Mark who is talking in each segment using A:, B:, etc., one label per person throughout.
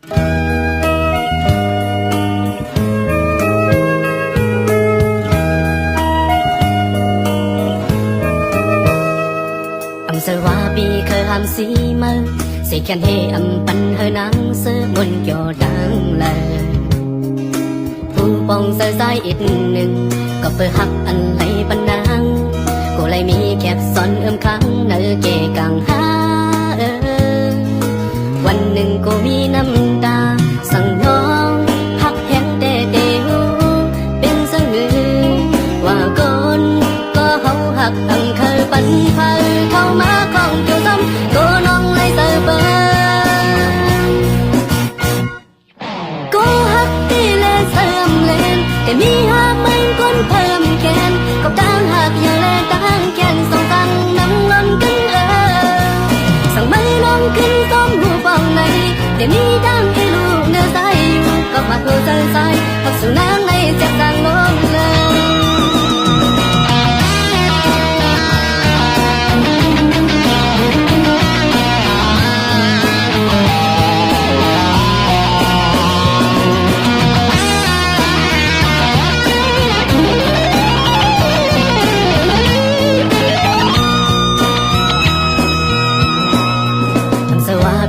A: Giờ hoa bi khờ hàm xí mơ sẽ khen hê âm bắn hơi nắng sơ muôn kiểu đáng lời thu bong sơ dài ít nừng có phơ hắc ăn lấy bắn nắng cô lại mi kẹp son kháng nở kề càng háวันหนึ่งcôมีน้ำตาสั่งน้องหักแห้งแต่เดียวเป็นสังเงือว่าก่อนก็เขาหักตั้งเคยปันเพอเข้ามาของเกี่ยวซ้ำก็น้องเลยเติบเบิก็หักที่เล่เสริมเล่นแต่มีหักไม่คนเพิ่มแกนก็ตั้งหักอย่างเล่ตั้งแกนสองฟังน้ำล้นกันสั่งไม่น้องขึ้นต้มหูฟังในแต่มีดังให้ลูกเนื้อใสอยู่ก็มาโคใจใสหักสุนัขในจากกลางโลกเลย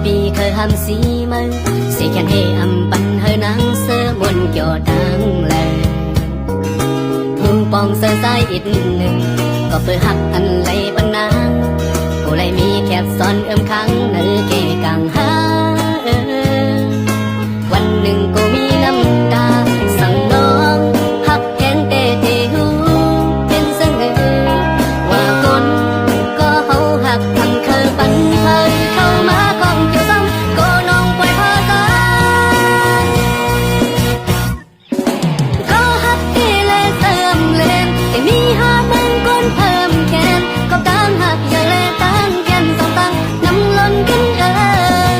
A: bị khơi hàm xí mơ sẽ khen hê âm bắn hơi nắng sơ muôn kiểu đáng lời thương bong sơ dài ít nừng có phơi hắc ăn lấy bắn nắng cô lại mi kẹp son kháng nở kề càng háวันหนึ่งcôมีน้ำตาสั่งน้องหักแห้งแต่เดียวเป็นสังเงือว่าคนก็เขาหักทำเคยปันเพอเข้ามาของเกี่ยวซ้ำก็น้องปล่อยพอใจก็หักที่เล่เสริมเล่นแต่มีหักมันคนเพิ่มแกนก็ตั้งหักอย่างเล่ตั้งแกนสองตั้งน้ำล้นกัน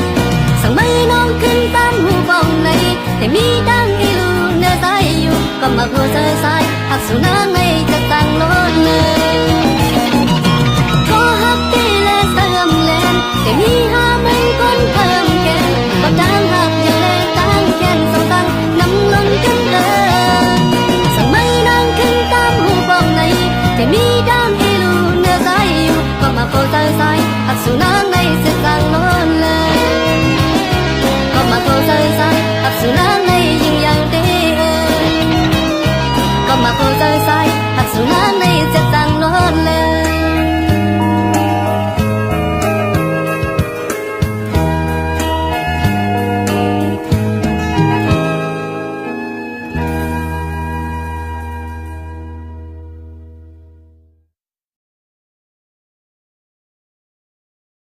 A: สั่งไม่น้องขึ้นตั้งหูฟังในแต่มีดังให้ลูกเนื้อใสอยู่ก็มาโคใจใสหักสุนัข